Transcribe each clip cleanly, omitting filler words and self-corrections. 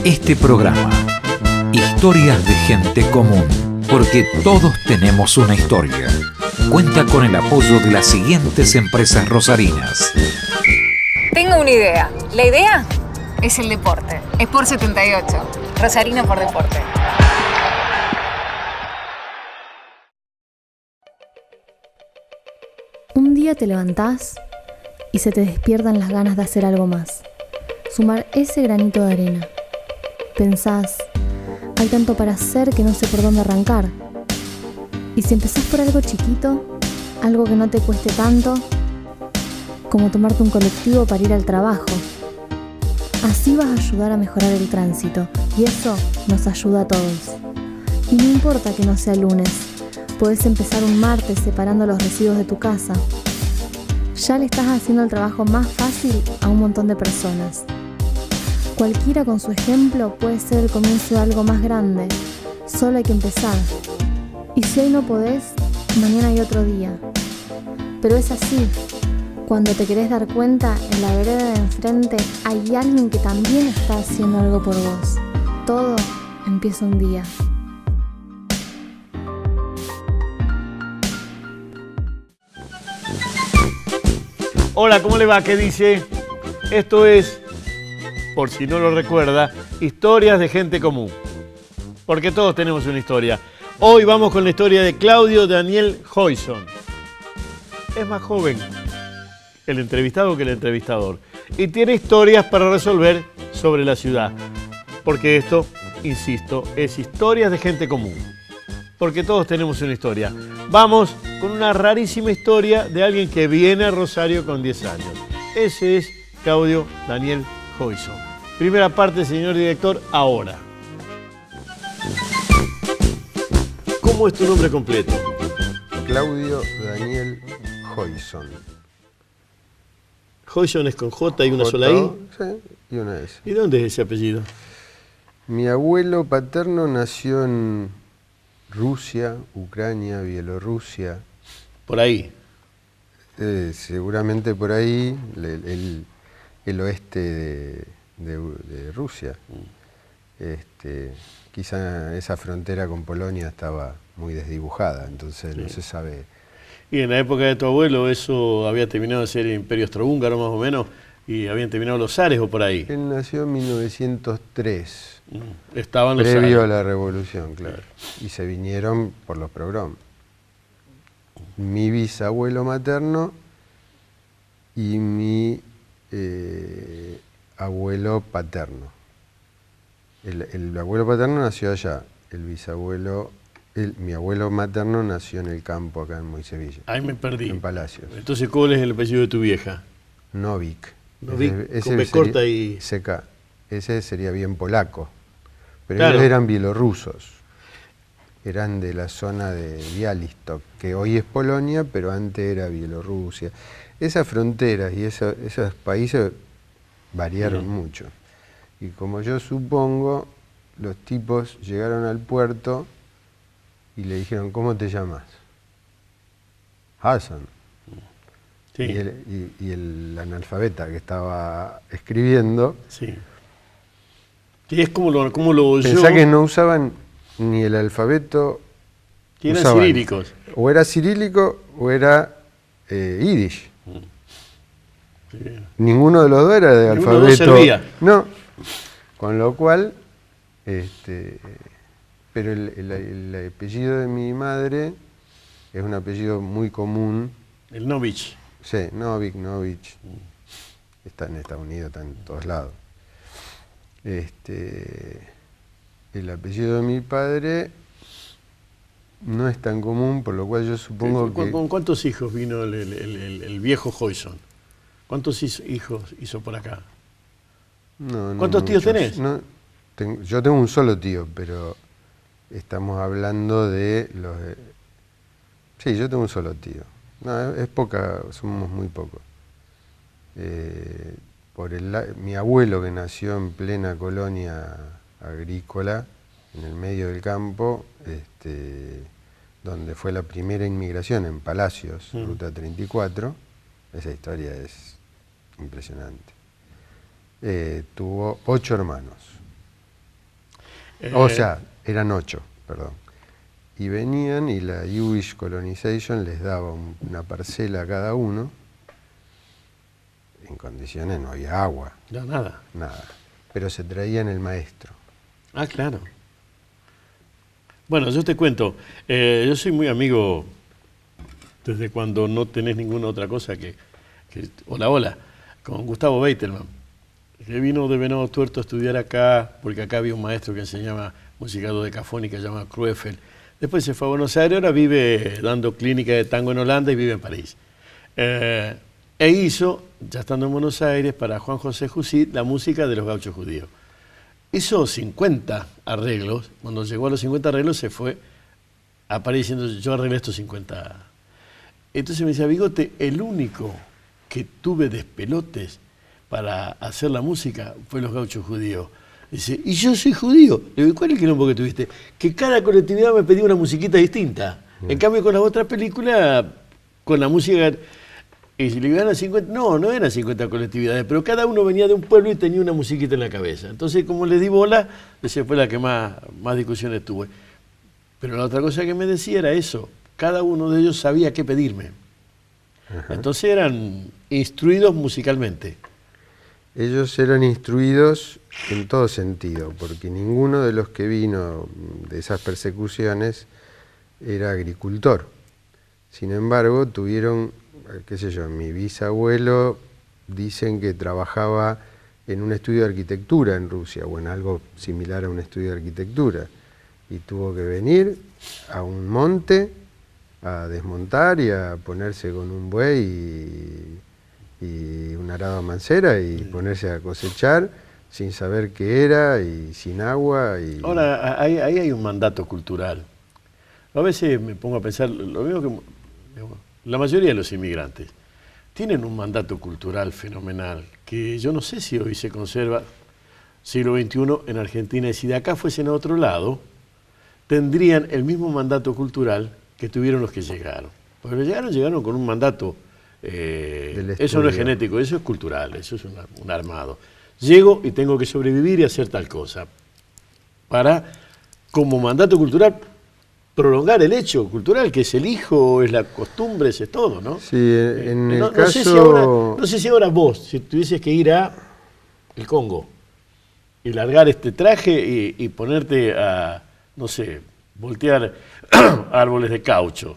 Este programa, Historias de Gente Común, porque todos tenemos una historia, cuenta con el apoyo de las siguientes empresas rosarinas. Tengo una idea. La idea es el deporte. Sport 78. Rosarino por deporte. Un día te levantás y se te despiertan las ganas de hacer algo más. Sumar ese granito de arena. Pensás, hay tanto para hacer que no sé por dónde arrancar. Y si empezás por algo chiquito, algo que no te cueste tanto, como tomarte un colectivo para ir al trabajo. Así vas a ayudar a mejorar el tránsito, y eso nos ayuda a todos. Y no importa que no sea lunes, podés empezar un martes separando los residuos de tu casa. Ya le estás haciendo el trabajo más fácil a un montón de personas. Cualquiera con su ejemplo puede ser el comienzo de algo más grande. Solo hay que empezar. Y si hoy no podés, mañana hay otro día. Pero es así. Cuando te querés dar cuenta, en la vereda de enfrente hay alguien que también está haciendo algo por vos. Todo empieza un día. Hola, ¿cómo le va? ¿Qué dice? Esto es, por si no lo recuerda, Historias de Gente Común. Porque todos tenemos una historia. Hoy vamos con la historia de Claudio Daniel Joyson. Es más joven el entrevistado que el entrevistador. Y tiene historias para resolver sobre la ciudad. Porque esto, insisto, es Historias de Gente Común. Porque todos tenemos una historia. Vamos con una rarísima historia de alguien que viene a Rosario con 10 años. Ese es Claudio Daniel Joyson. Primera parte, señor director, ahora. ¿Cómo es tu nombre completo? Claudio Daniel Joyson. Joyson es con J y una sola I. Sí, y una S. ¿Y dónde es ese apellido? Mi abuelo paterno nació en Rusia, Ucrania, Bielorrusia. Por ahí. Seguramente por ahí, el oeste de Rusia. Quizá esa frontera con Polonia estaba muy desdibujada, entonces no se sabe. Y en la época de tu abuelo eso había terminado de ser el Imperio Austrohúngaro más o menos, y habían terminado los zares o por ahí. Él nació en 1903. Estaban los previo zares. a la revolución, claro. Y se vinieron por los pogroms. Mi bisabuelo materno y mi abuelo paterno. El abuelo paterno nació allá, mi abuelo materno nació en el campo acá en Moisevilla. Ahí me perdí. En Palacios. Entonces, ¿cuál es el apellido de tu vieja? Novik. Novik, con B corta y... CK. Ese sería bien polaco. Pero claro, ellos eran bielorrusos. Eran de la zona de Bialystok, que hoy es Polonia, pero antes era Bielorrusia. Esas fronteras y esos países variaron mucho. Y como yo supongo, los tipos llegaron al puerto y le dijeron, ¿cómo te llamas? Hassan. Sí. Y el analfabeta que estaba escribiendo... Sí. Y es como lo oyó. Pensá que no usaban ni el alfabeto... Que eran cirílicos. O era cirílico o era yiddish. Sí. Ninguno de los dos era de Ninguno alfabeto. de los dos servía. No. Con lo cual, pero el apellido de mi madre es un apellido muy común. El Novich. Sí, Novich. Está en Estados Unidos, está en todos lados. El apellido de mi padre no es tan común, por lo cual yo supongo que... ¿Con cuántos hijos vino el viejo Joyson? ¿Cuántos hijos hizo por acá? No, ¿Cuántos tíos muchos. tenés? No, yo tengo un solo tío, pero estamos hablando de los... Sí, yo tengo un solo tío. No, es poca, somos muy pocos. Mi abuelo, que nació en plena colonia agrícola, en el medio del campo, donde fue la primera inmigración en Palacios, Ruta 34, esa historia es impresionante. Tuvo 8 hermanos. O sea, eran 8, perdón. Y venían y la Jewish Colonization les daba una parcela a cada uno. En condiciones no había agua. No, nada. Nada. Pero se traían el maestro. Ah, claro. Bueno, yo te cuento, yo soy muy amigo desde cuando no tenés ninguna otra cosa que hola, con Gustavo Beitelman, que vino de Venado Tuerto a estudiar acá, porque acá había un maestro que enseñaba música dodecafónica, se llama Kruefel. Después se fue a Buenos Aires, ahora vive dando clínica de tango en Holanda y vive en París. E hizo, ya estando en Buenos Aires, para Juan José Jusí, la música de los Gauchos Judíos. Hizo 50 arreglos, cuando llegó a los 50 arreglos se fue a París diciendo, yo arreglé estos 50. Entonces me decía, Bigote, el único que tuve despelotes para hacer la música fue los Gauchos Judíos. Dice, y yo soy judío. Le digo, ¿cuál es el quilombo que tuviste? Que cada colectividad me pedía una musiquita distinta. En cambio, con las otras películas, con la música... Y si le iban 50, no eran 50 colectividades, pero cada uno venía de un pueblo y tenía una musiquita en la cabeza. Entonces, como le di bola, esa fue la que más discusiones tuve. Pero la otra cosa que me decía era eso, cada uno de ellos sabía qué pedirme. Ajá. Entonces eran instruidos musicalmente. Ellos eran instruidos en todo sentido, porque ninguno de los que vino de esas persecuciones era agricultor. Sin embargo, tuvieron, qué sé yo, mi bisabuelo dicen que trabajaba en un estudio de arquitectura en Rusia, o en algo similar a un estudio de arquitectura, y tuvo que venir a un monte a desmontar y a ponerse con un buey y un arado a mancera y ponerse a cosechar sin saber qué era y sin agua. Ahora, ahí hay un mandato cultural. A veces me pongo a pensar, lo mismo que la mayoría de los inmigrantes tienen un mandato cultural fenomenal, que yo no sé si hoy se conserva, siglo XXI en Argentina, y si de acá fuesen a otro lado, tendrían el mismo mandato cultural que tuvieron los que llegaron. Porque los llegaron con un mandato, eso no es genético, eso es cultural, eso es un armado. Llego y tengo que sobrevivir y hacer tal cosa. Para, como mandato cultural, prolongar el hecho cultural, que es el hijo, es la costumbre, es todo, ¿no? Sí, en el caso... No sé si ahora vos, si tuvieses que ir a el Congo y largar este traje y ponerte a, no sé, voltear árboles de caucho.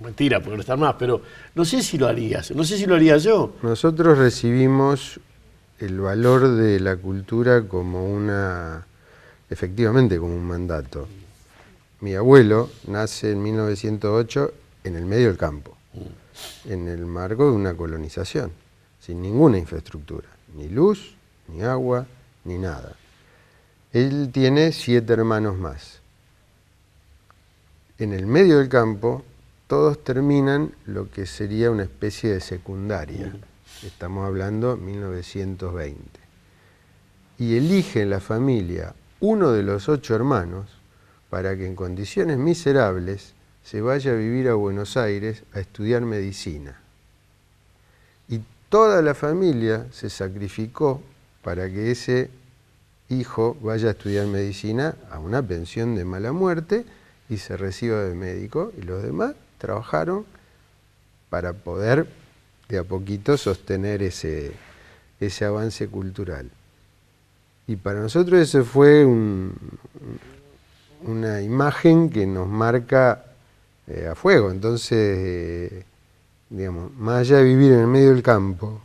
Mentira, porque no están más, pero no sé si lo harías, no sé si lo haría yo. Nosotros recibimos el valor de la cultura como efectivamente como un mandato. Mi abuelo nace en 1908 en el medio del campo, en el marco de una colonización, sin ninguna infraestructura, ni luz, ni agua, ni nada. Él tiene 7 hermanos más. En el medio del campo, todos terminan lo que sería una especie de secundaria. Estamos hablando 1920. Y elige en la familia uno de los 8 hermanos para que en condiciones miserables se vaya a vivir a Buenos Aires a estudiar medicina. Y toda la familia se sacrificó para que ese hijo vaya a estudiar medicina a una pensión de mala muerte y se reciba de médico, y los demás trabajaron para poder de a poquito sostener ese avance cultural. Y para nosotros eso fue una imagen que nos marca a fuego. Entonces, digamos, más allá de vivir en el medio del campo,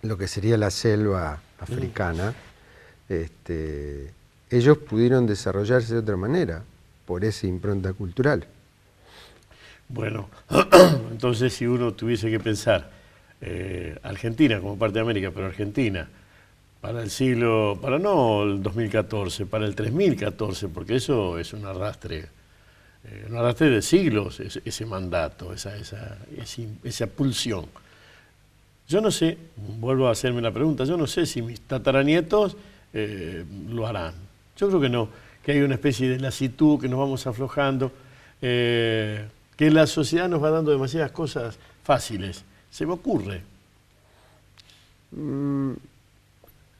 lo que sería la selva africana, ellos pudieron desarrollarse de otra manera, por esa impronta cultural. Bueno, entonces si uno tuviese que pensar, Argentina como parte de América, pero Argentina, para no el 2014, para el 3014, porque eso es un arrastre de siglos, ese mandato, esa pulsión. Yo no sé, vuelvo a hacerme la pregunta, yo no sé si mis tataranietos lo harán. Yo creo que no, que hay una especie de lasitud, que nos vamos aflojando, que la sociedad nos va dando demasiadas cosas fáciles. Se me ocurre.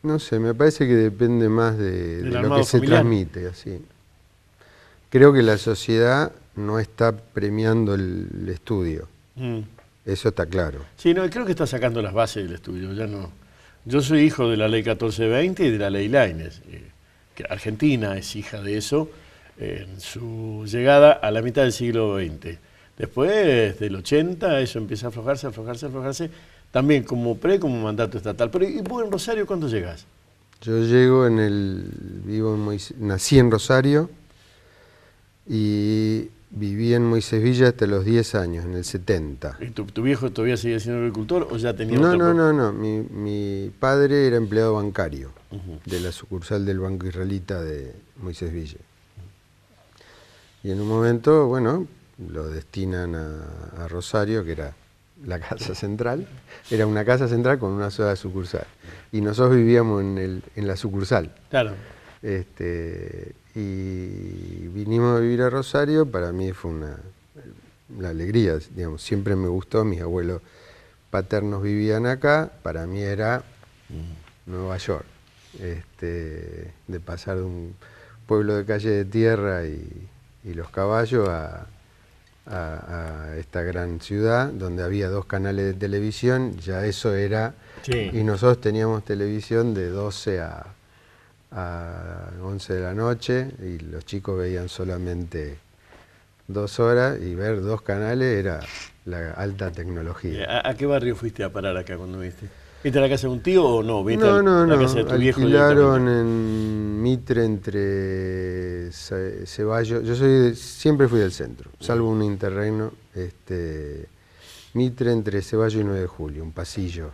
No sé, me parece que depende más de lo armado que se familiar. transmite, así. Creo que la sociedad no está premiando el estudio, Mm. eso está claro. Sí, no, creo que está sacando las bases del estudio, ya no. Yo soy hijo de la ley 1420 y de la ley Lainez, que Argentina es hija de eso en su llegada a la mitad del siglo XX. Después del 80 eso empieza a aflojarse, aflojarse, aflojarse, también como como mandato estatal. Pero ¿y vos en Rosario cuándo llegás? Yo llego nací en Rosario y viví en Moisés Villa hasta los 10 años, en el 70. ¿Y tu viejo todavía seguía siendo agricultor o ya tenía No, otra no, pro- no, no. Mi padre era empleado bancario de la sucursal del Banco Israelita de Moisés Villa. Y en un momento, bueno, lo destinan a Rosario, que era la casa central. Era una casa central con una sola sucursal. Y nosotros vivíamos en la sucursal. Claro. Y vinimos a vivir a Rosario. Para mí fue una alegría, digamos. Siempre me gustó, mis abuelos paternos vivían acá. Para mí era Nueva York. De pasar de un pueblo de calle de tierra y los caballos a esta gran ciudad donde había 2 canales de televisión, ya eso era, Sí. y nosotros teníamos televisión de 12 a 11 de la noche y los chicos veían solamente 2 horas y ver 2 canales era la alta tecnología. ¿A qué barrio fuiste a parar acá cuando viste? ¿Viste a la casa de un tío o no? ¿Viste No, a la casa de tu viejo alquilaron directamente? en Mitre entre Ceballos, siempre fui del centro, salvo un interregno, Mitre entre Ceballos y 9 de Julio, un pasillo,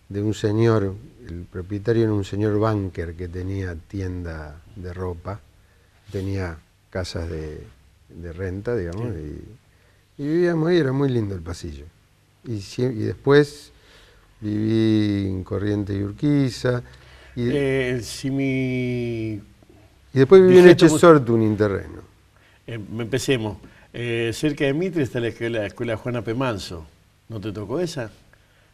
de un señor, el propietario era un señor banker que tenía tienda de ropa, tenía casas de renta, digamos, y vivíamos ahí, era muy lindo el pasillo. Y después viví en Corrientes y Urquiza. Y después viví en Dijeto- Echesortu, un interregno. Empecemos. Cerca de Mitre está la escuela Juana P. Manso. ¿No te tocó esa?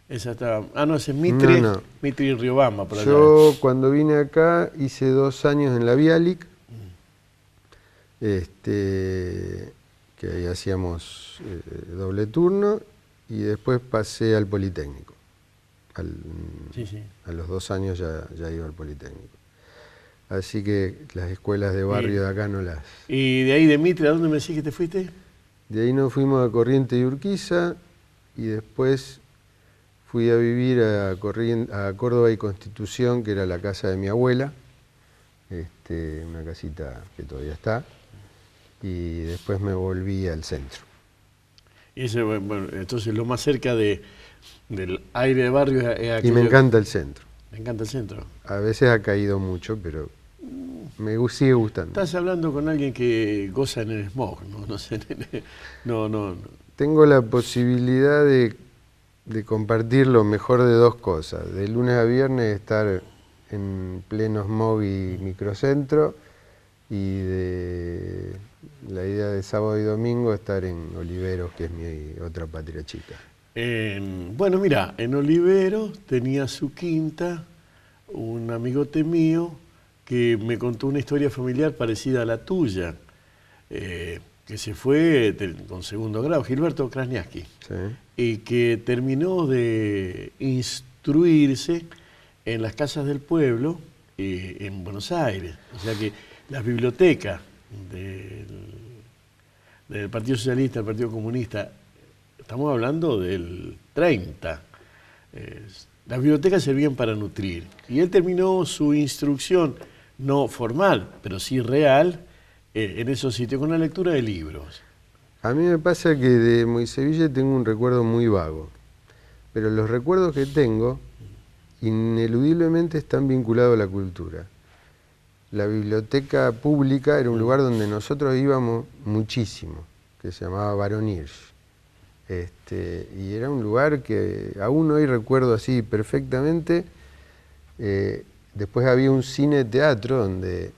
Esa está. Ah, no, ese es Mitre. No. Mitre y Riobamba, por allá. Yo cuando vine acá hice 2 años en la Bialik, que ahí hacíamos doble turno, y después pasé al Politécnico. Sí, sí. A los 2 años ya iba al Politécnico. Así que las escuelas de barrio de acá no las... ¿Y de ahí de Mitre a dónde me decís que te fuiste? De ahí nos fuimos a Corrientes y Urquiza, y después fui a vivir a Córdoba y Constitución, que era la casa de mi abuela, una casita que todavía está, y después me volví al centro. Y ese, bueno, entonces lo más cerca del aire de barrio es Y aquello- me encanta el centro. Me encanta el centro. A veces ha caído mucho, pero sigue gustando. Estás hablando con alguien que goza en el smog, ¿no? No sé, no. Tengo la posibilidad de compartir lo mejor de 2 cosas. De lunes a viernes estar en pleno smog y microcentro, y de la idea de sábado y domingo estar en Oliveros, que es mi otra patria chica. Bueno, mira, en Oliveros tenía su quinta un amigote mío que me contó una historia familiar parecida a la tuya, que se fue con 2º grado, Gilberto Krasniaski, ¿Sí? y que terminó de instruirse en las casas del pueblo en Buenos Aires. O sea que las bibliotecas del Partido Socialista, del Partido Comunista, estamos hablando del 30. Las bibliotecas servían para nutrir. Y él terminó su instrucción, no formal, pero sí real, en esos sitios, con la lectura de libros. A mí me pasa que de Moisés Villa tengo un recuerdo muy vago, pero los recuerdos que tengo ineludiblemente están vinculados a la cultura. La biblioteca pública era un lugar donde nosotros íbamos muchísimo, que se llamaba Barón Hirsch. Y era un lugar que aún hoy recuerdo así perfectamente. Después había un cine-teatro donde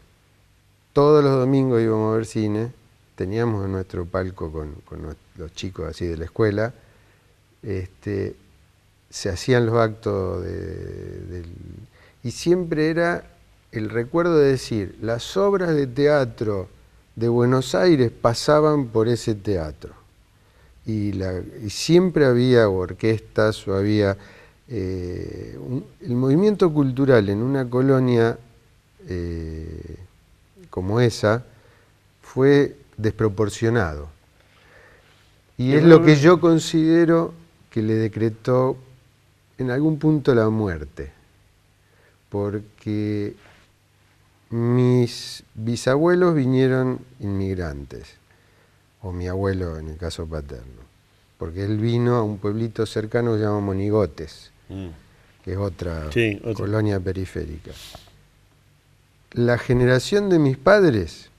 todos los domingos íbamos a ver cine. Teníamos en nuestro palco con los chicos así de la escuela. se hacían los actos y siempre era el recuerdo de decir, las obras de teatro de Buenos Aires pasaban por ese teatro. Y siempre había orquestas o había... el movimiento cultural en una colonia como esa fue desproporcionado. Y es lo que yo considero que le decretó en algún punto la muerte. Porque mis bisabuelos vinieron inmigrantes, o mi abuelo en el caso paterno, porque él vino a un pueblito cercano que se llama Monigotes, que es otra colonia periférica. La generación de mis padres,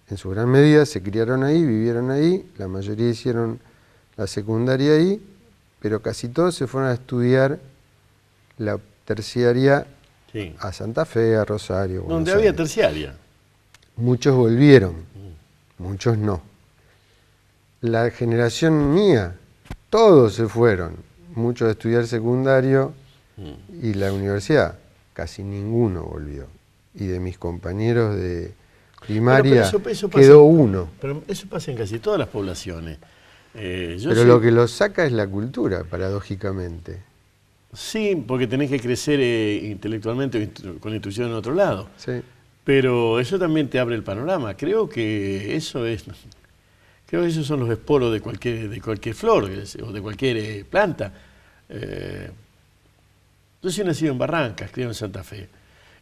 en su gran medida, se criaron ahí, vivieron ahí, la mayoría hicieron la secundaria ahí, pero casi todos se fueron a estudiar la terciaria a Santa Fe, a Rosario. Donde había terciaria. Muchos volvieron, muchos no. La generación mía, todos se fueron, muchos a estudiar secundario y la universidad, casi ninguno volvió. Y de mis compañeros de primaria eso quedó uno. Pero eso pasa en casi todas las poblaciones. Pero lo que los saca es la cultura, paradójicamente. Sí, porque tenés que crecer intelectualmente con la intuición en otro lado. Sí. Pero eso también te abre el panorama. Creo que esos son los esporos de cualquier flor o de cualquier planta. Yo soy nacido en Barrancas, criado en Santa Fe.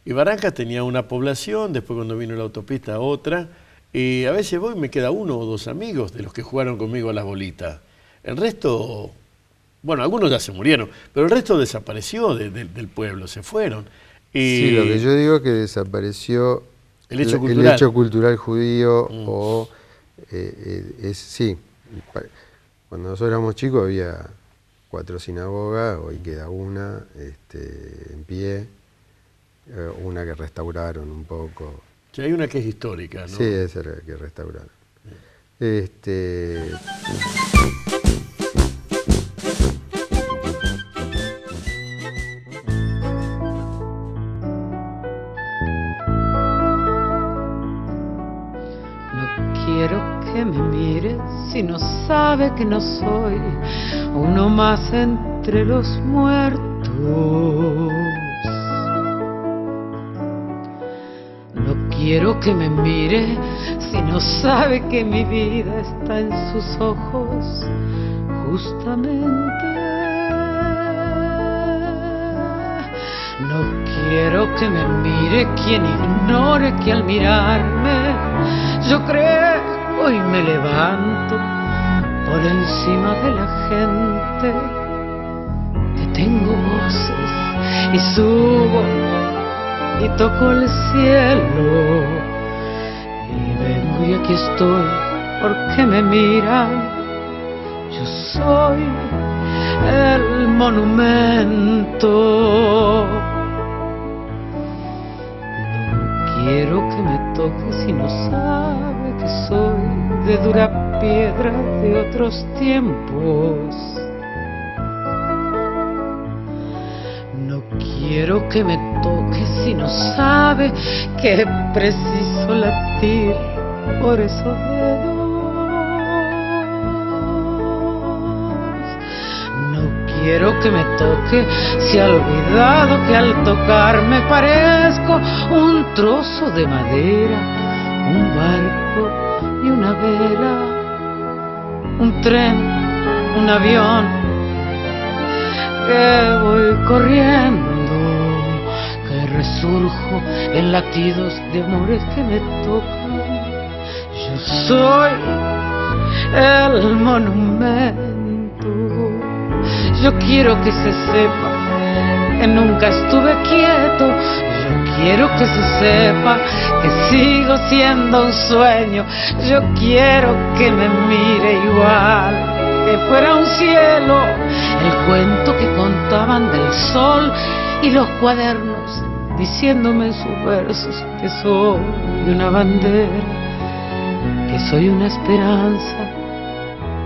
Y Barrancas tenía una población, después cuando vino la autopista otra, y a veces voy y me queda uno o dos amigos de los que jugaron conmigo a las bolitas. El resto, bueno, algunos ya se murieron, pero el resto desapareció del pueblo, se fueron. Sí, lo que yo digo es que desapareció el hecho cultural judío o... sí, cuando nosotros éramos chicos había 4 sinagogas, hoy queda una en pie, una que restauraron un poco. Sí, hay una que es histórica, ¿no? Sí, esa era la que restauraron. Quiero que me mire si no sabe que no soy uno más entre los muertos. No quiero que me mire si no sabe que mi vida está en sus ojos, justamente. No quiero que me mire quien ignore que al mirarme yo creo y me levanto por encima de la gente, que tengo voces y subo y toco el cielo y vengo y aquí estoy porque me miran. Yo soy el monumento. No quiero que me toque si no sabe que soy de dura piedra de otros tiempos. No quiero que me toque si no sabe que es preciso latir por esos dedos. No quiero que me toque si ha olvidado que al tocarme parezco un trozo de madera, un barco y una vela, un tren, un avión, que voy corriendo, que resurjo en latidos de amores que me tocan. Yo soy el monumento. Yo quiero que se sepa que nunca estuve quieto. Yo quiero que se sepa que sigo siendo un sueño. Yo quiero que me mire igual, que fuera un cielo, el cuento que contaban del sol y los cuadernos diciéndome en sus versos que soy una bandera, que soy una esperanza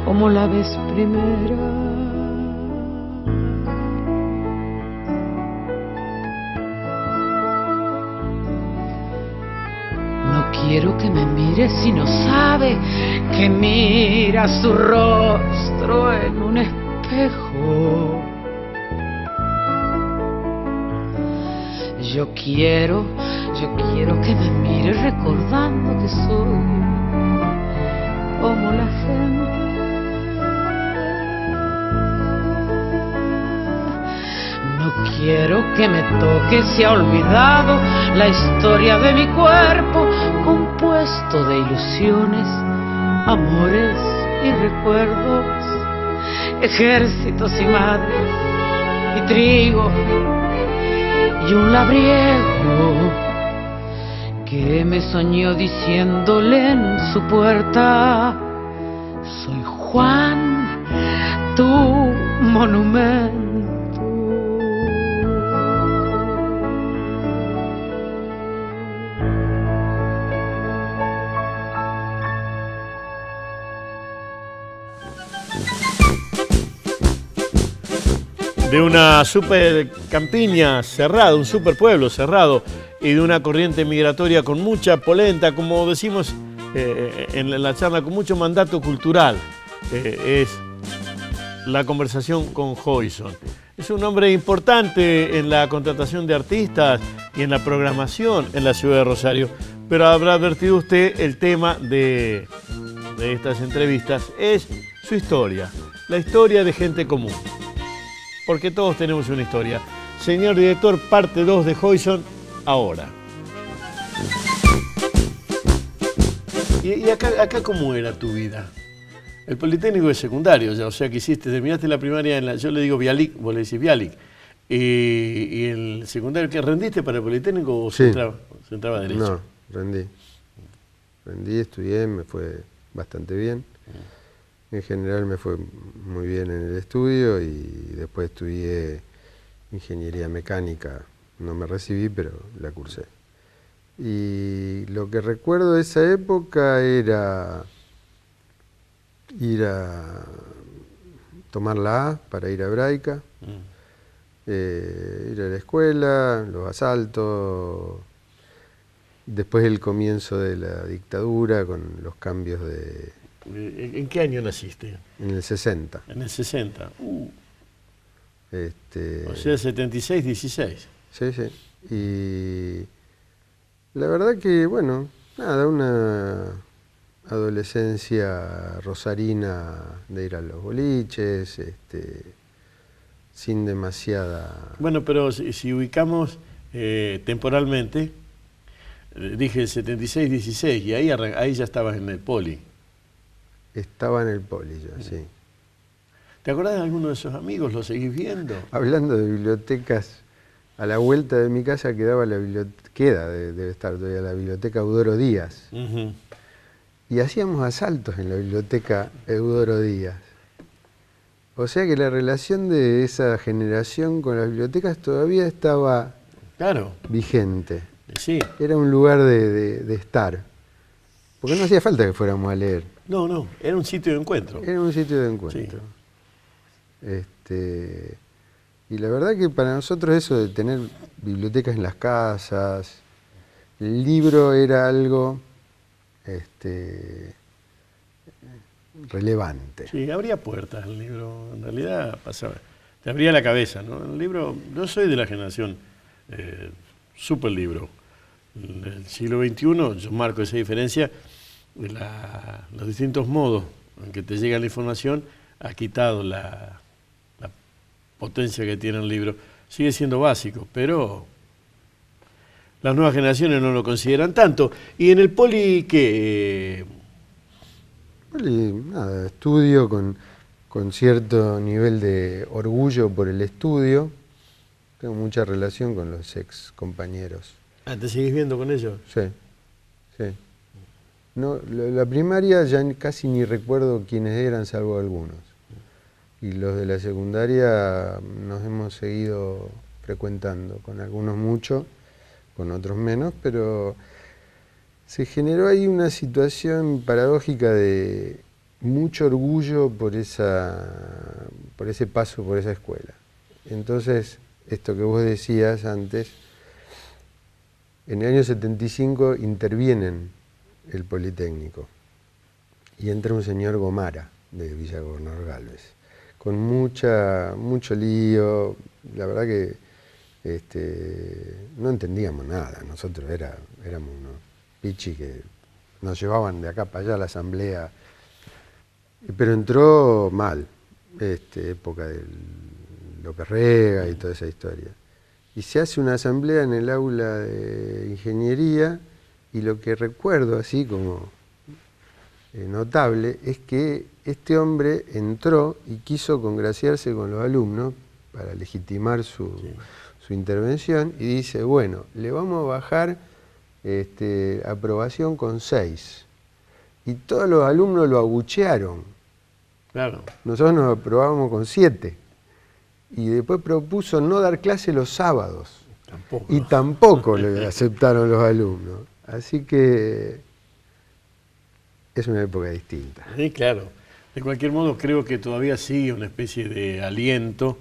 como la vez primera. quiero que me mire si no sabe que mira su rostro en un espejo. Yo quiero que me mire recordando que soy como la gente. No quiero que me toque, se ha olvidado la historia de mi cuerpo, compuesto de ilusiones, amores y recuerdos, ejércitos y madres y trigo y un labriego que me soñó diciéndole en su puerta: soy Juan, tu monumento. De una super campiña cerrada, un super pueblo cerrado y de una corriente migratoria con mucha polenta, como decimos en la charla, con mucho mandato cultural, es la conversación con Joyson. Es un hombre importante en la contratación de artistas y en la programación en la ciudad de Rosario, pero habrá advertido usted el tema de estas entrevistas es su historia, la historia de gente común. Porque todos tenemos una historia. Señor director, parte 2 de Joyson, ahora. ¿Y acá cómo era tu vida? El Politécnico es secundario, ya, o sea que terminaste la primaria en la, yo le digo Bialik, vos le decís Bialik. ¿Y el secundario qué rendiste para el Politécnico o se entraba a Derecho? No, rendí, estudié, me fue bastante bien. En general me fue muy bien en el estudio y después estudié ingeniería mecánica. No me recibí, pero la cursé. Y lo que recuerdo de esa época era ir a tomar la A para ir a Hebraica, ir a la escuela, los asaltos, después el comienzo de la dictadura con los cambios de... ¿En qué año naciste? En el 60. En el 60. O sea, 76, 16. Sí, sí. Y la verdad que, bueno, nada, una adolescencia rosarina de ir a los boliches, sin demasiada... Bueno, pero si ubicamos temporalmente, dije 76, 16, y ahí ya estabas en el poli. Estaba en el poli ya, sí. ¿Te acordás de alguno de esos amigos? ¿Los seguís viendo? Hablando de bibliotecas, a la vuelta de mi casa quedaba la biblioteca, debe estar todavía la biblioteca Eudoro Díaz. Y hacíamos asaltos en la biblioteca Eudoro Díaz. O sea que la relación de esa generación con las bibliotecas todavía estaba vigente. Sí. Era un lugar de estar. Porque no hacía falta que fuéramos a leer. No, era un sitio de encuentro. Era un sitio de encuentro. Sí. Y la verdad que para nosotros eso de tener bibliotecas en las casas, el libro era algo relevante. Sí, abría puertas el libro, en realidad pasaba, te abría la cabeza, ¿no? El libro, yo soy de la generación super libro. En el siglo XXI, yo marco esa diferencia, los distintos modos en que te llega la información ha quitado la potencia que tiene el libro. Sigue siendo básico, pero las nuevas generaciones no lo consideran tanto. ¿Y en el poli qué? Poli, nada, estudio con cierto nivel de orgullo por el estudio. Tengo mucha relación con los ex compañeros. ¿Te seguís viendo con ellos? Sí, sí. No, la primaria ya casi ni recuerdo quiénes eran, salvo algunos. Y los de la secundaria nos hemos seguido frecuentando, con algunos mucho, con otros menos, pero se generó ahí una situación paradójica de mucho orgullo por ese paso por esa escuela. Entonces, esto que vos decías antes, en el año 75 intervienen el Politécnico y entra un señor Gomara de Villa Gobernador Galvez, con mucho lío. La verdad que no entendíamos nada, nosotros éramos unos pichis que nos llevaban de acá para allá a la asamblea, pero entró mal, época de López Rega y toda esa historia. Y se hace una asamblea en el aula de ingeniería, y lo que recuerdo así como notable es que este hombre entró y quiso congraciarse con los alumnos para legitimar su intervención, y dice, bueno, le vamos a bajar aprobación con 6. Y todos los alumnos lo abuchearon. Claro. Nosotros nos aprobábamos con 7. Y después propuso no dar clase los sábados. Y tampoco le aceptaron los alumnos. Así que es una época distinta. Sí, claro. De cualquier modo, creo que todavía sigue una especie de aliento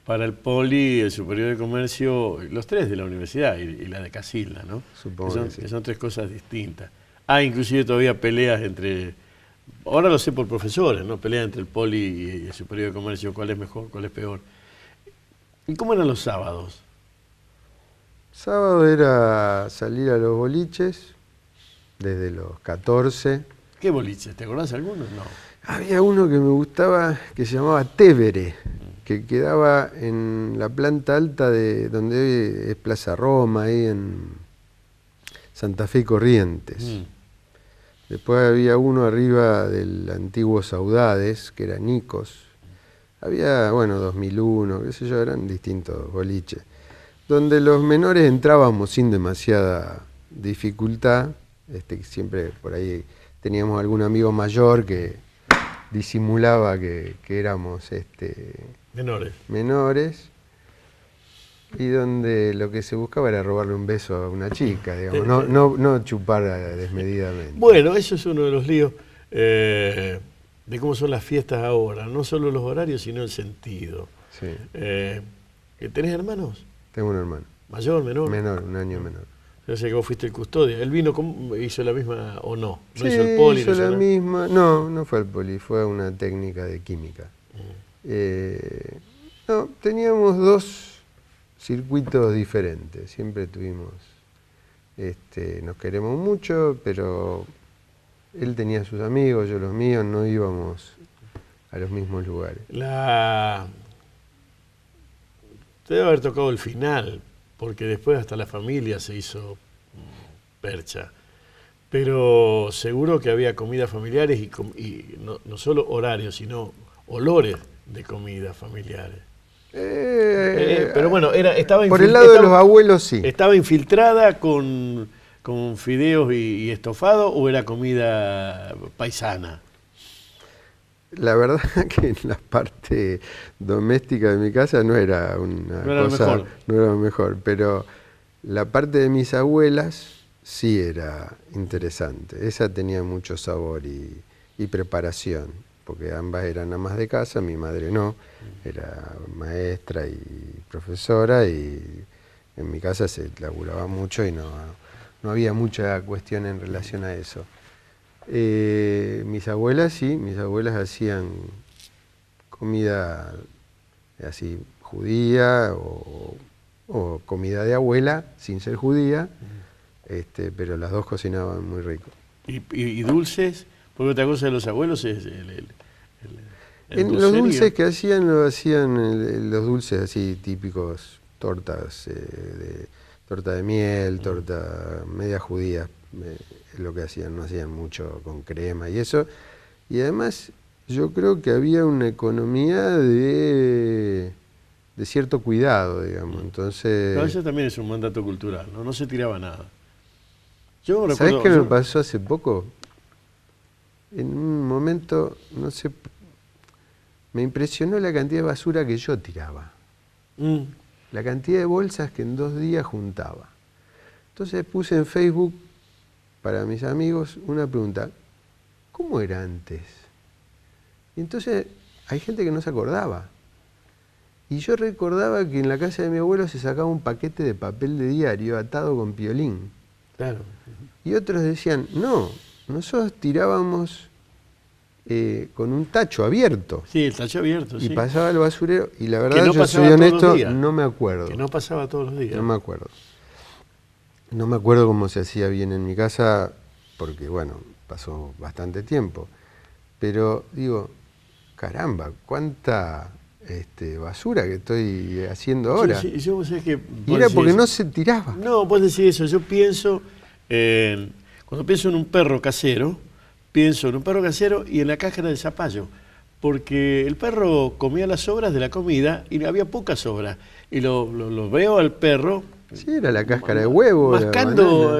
para el Poli, el Superior de Comercio, los 3 de la universidad y la de Casilda, ¿no? Supongo que son 3 cosas distintas. Inclusive todavía peleas entre... Ahora lo sé por profesores, ¿no? Peleas entre el Poli y el Superior de Comercio, cuál es mejor, cuál es peor. ¿Y cómo eran los sábados? Sábado era salir a los boliches, desde los 14. ¿Qué boliches? ¿Te acordás de algunos? No. Había uno que me gustaba que se llamaba Tevere, que quedaba en la planta alta de donde hoy es Plaza Roma, ahí en Santa Fe y Corrientes. Después había uno arriba del antiguo Saudades, que era Nicos. Había, 2001, qué sé yo, eran distintos boliches, donde los menores entrábamos sin demasiada dificultad. Siempre por ahí teníamos algún amigo mayor que disimulaba que éramos menores, y donde lo que se buscaba era robarle un beso a una chica, digamos, no chupar desmedidamente. Bueno, eso es uno de los líos de cómo son las fiestas ahora, no solo los horarios, sino el sentido. Sí. ¿Tenés hermanos? Tengo un hermano. ¿Mayor, menor? Menor, un año menor. Yo sé que vos fuiste el custodio. ¿Él vino, hizo la misma o no? ¿No sí, hizo el Poli? hizo la misma. No fue el Poli, fue una técnica de química. No, teníamos 2 circuitos diferentes. Siempre tuvimos, nos queremos mucho, pero él tenía sus amigos, yo los míos, no íbamos a los mismos lugares. Te debe haber tocado el final, porque después hasta la familia se hizo percha. Pero seguro que había comidas familiares y no solo horarios, sino olores de comidas familiares. Pero bueno, estaba por el lado de los abuelos, sí. ¿Estaba infiltrada con fideos y estofado, o era comida paisana? La verdad que en la parte doméstica de mi casa no era una cosa, no era lo mejor, pero la parte de mis abuelas sí era interesante. Esa tenía mucho sabor y preparación, porque ambas eran amas de casa, mi madre no, era maestra y profesora, y en mi casa se laburaba mucho y no había mucha cuestión en relación a eso. Mis abuelas sí, mis abuelas hacían comida así judía o comida de abuela sin ser judía, pero las dos cocinaban muy rico. ¿Y dulces? Porque otra cosa de los abuelos es los dulces que hacían, los dulces así típicos, tortas, torta de miel, torta media judía. Lo que hacían, no hacían mucho con crema y eso. Y además yo creo que había una economía de cierto cuidado, digamos. Entonces, pero eso también es un mandato cultural, ¿no? No se tiraba nada. ¿Sabés qué me pasó hace poco? En un momento, no sé, me impresionó la cantidad de basura que yo tiraba. La cantidad de bolsas que en 2 días juntaba. Entonces puse en Facebook para mis amigos una pregunta: ¿cómo era antes? Y entonces hay gente que no se acordaba. Y yo recordaba que en la casa de mi abuelo se sacaba un paquete de papel de diario atado con piolín. Claro. Y otros decían, no, nosotros tirábamos con un tacho abierto. Sí, el tacho abierto, Y sí. pasaba el basurero, y la verdad, no yo pasaba soy todos los honesto, días. no me acuerdo. Que no pasaba todos los días. No me acuerdo. No me acuerdo cómo se hacía bien en mi casa, porque bueno, pasó bastante tiempo. Pero digo, caramba, cuánta basura que estoy haciendo ahora. Sí, yo vos sabés que... Y era porque no se tiraba. No, vos decís eso. Yo pienso, cuando pienso en un perro casero, pienso en un perro casero y en la cáscara de zapallo. Porque el perro comía las sobras de la comida y había pocas sobras. Y lo veo al perro... Sí, era la cáscara de huevo. Mascando,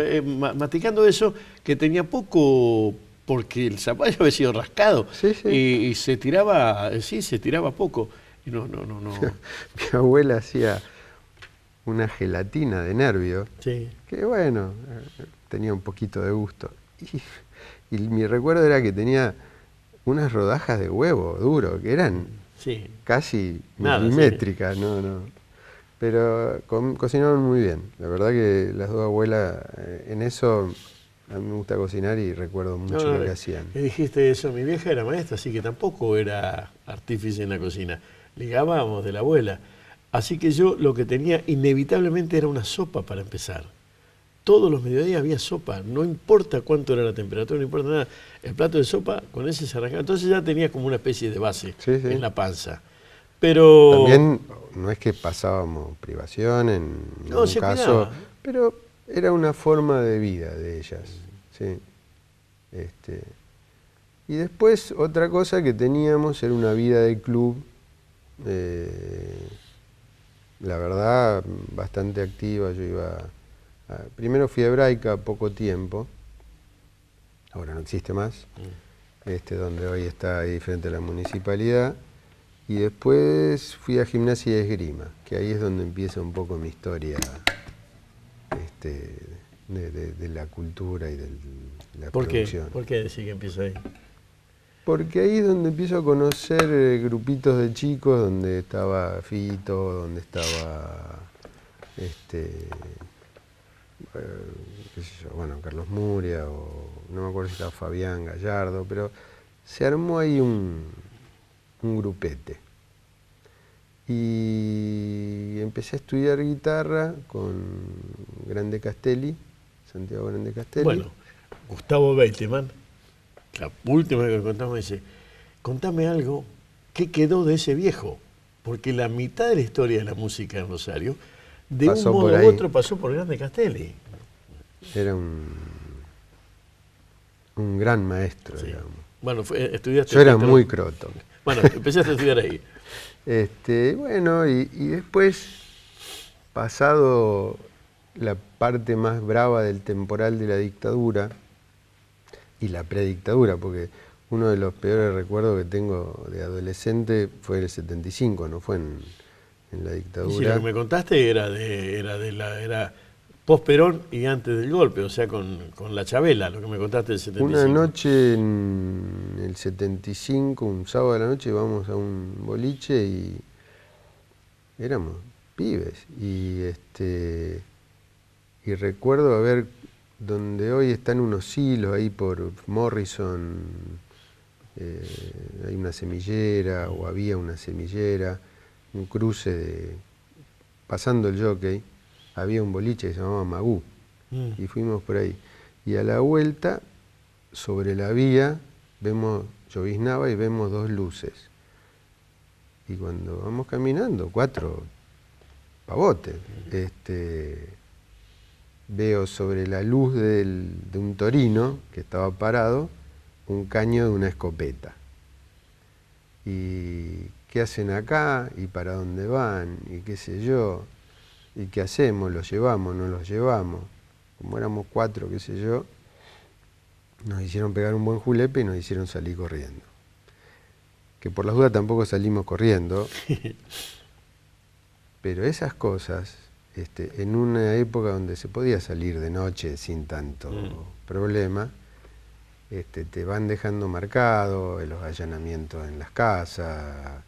masticando eso, que tenía poco, porque el zapallo había sido rascado. Sí, sí. Y se tiraba, se tiraba poco. Y no. Mi abuela hacía una gelatina de nervio, Sí. que bueno, tenía un poquito de gusto. Y mi recuerdo era que tenía unas rodajas de huevo duro, que eran Sí. casi Nada, milimétricas, no. Pero cocinaban muy bien. La verdad que las dos abuelas, en eso, a mí me gusta cocinar y recuerdo mucho lo que hacían. Que dijiste eso, mi vieja era maestra, así que tampoco era artífice en la cocina. Ligábamos de la abuela. Así que yo lo que tenía inevitablemente era una sopa para empezar. Todos los mediodías había sopa, no importa cuánto era la temperatura, no importa nada. El plato de sopa, con ese se arrancaba. Entonces ya tenía como una especie de base Sí, sí. en la panza. Pero... También no es que pasábamos privación en ningún se caso, cuidaba. pero era una forma de vida de ellas. Sí. Y después otra cosa que teníamos era una vida de club, la verdad, bastante activa. Yo iba, primero fui a Hebraica poco tiempo, ahora no existe más, donde hoy está ahí frente a la municipalidad. Y después fui a Gimnasia y Esgrima, que ahí es donde empieza un poco mi historia de la cultura y de la ¿Por qué? producción. ¿Por qué decir que empieza ahí? Porque ahí es donde empiezo a conocer grupitos de chicos, donde estaba Fito, donde estaba qué sé yo, bueno, Carlos Muria, o no me acuerdo si estaba Fabián Gallardo, pero se armó ahí un grupete. Y empecé a estudiar guitarra con Grande Castelli, Santiago Grande Castelli. Bueno, Gustavo Beiteman, la última que me contamos, dice, contame algo, ¿qué quedó de ese viejo? Porque la mitad de la historia de la música en Rosario, de Pasó un por modo ahí. u otro, pasó por Grande Castelli. Era un gran maestro, Sí. digamos. Bueno, estudiaste... Yo era teatro. muy croto. Bueno, empezaste a estudiar ahí. Bueno, y después, pasado la parte más brava del temporal de la dictadura y la predictadura, porque uno de los peores recuerdos que tengo de adolescente fue en el 75, no fue en la Y dictadura. si lo que me contaste era post-Perón y antes del golpe, o sea, con la Chabela, lo que me contaste del 75. Una noche en el 75, un sábado de la noche, íbamos a un boliche y éramos pibes. Y recuerdo haber, donde hoy están unos hilos ahí por Morrison, hay una semillera, o había una semillera, un cruce pasando el Jockey, había un boliche que se llamaba Magú, y fuimos por ahí. Y a la vuelta, sobre la vía, lloviznaba y vemos dos luces. Y cuando vamos caminando, 4 pavotes, veo sobre la luz de un torino que estaba parado, un caño de una escopeta. ¿Y qué hacen acá? ¿Y para dónde van? ¿Y qué sé yo? ¿Y qué hacemos? ¿Los llevamos? ¿No los llevamos? Como éramos 4, qué sé yo, nos hicieron pegar un buen julepe y nos hicieron salir corriendo. Que por las dudas tampoco salimos corriendo, pero esas cosas, en una época donde se podía salir de noche sin tanto problema, te van dejando marcado los allanamientos en las casas,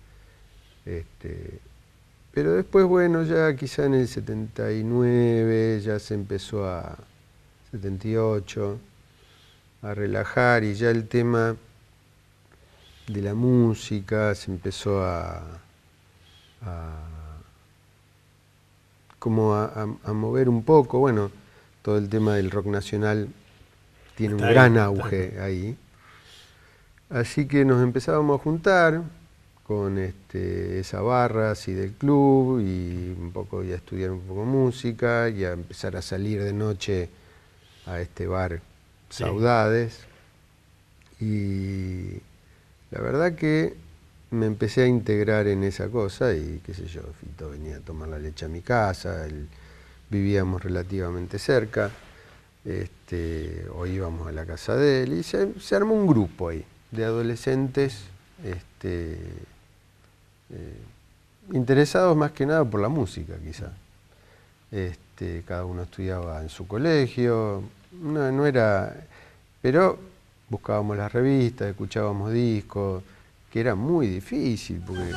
pero después, bueno, ya quizá en el 79 ya se empezó 78, relajar, y ya el tema de la música se empezó a mover un poco. Bueno, todo el tema del rock nacional tiene un gran auge ahí. Así que nos empezábamos a juntar con esa barra así del club, y un poco y a estudiar un poco música, y a empezar a salir de noche a este bar Saudades. Y la verdad que me empecé a integrar en esa cosa, y qué sé yo, Fito venía a tomar la leche a mi casa, vivíamos relativamente cerca, o íbamos a la casa de él, y se armó un grupo ahí de adolescentes interesados más que nada por la música, quizá. Cada uno estudiaba en su colegio, no era, pero buscábamos las revistas, escuchábamos discos, que era muy difícil porque...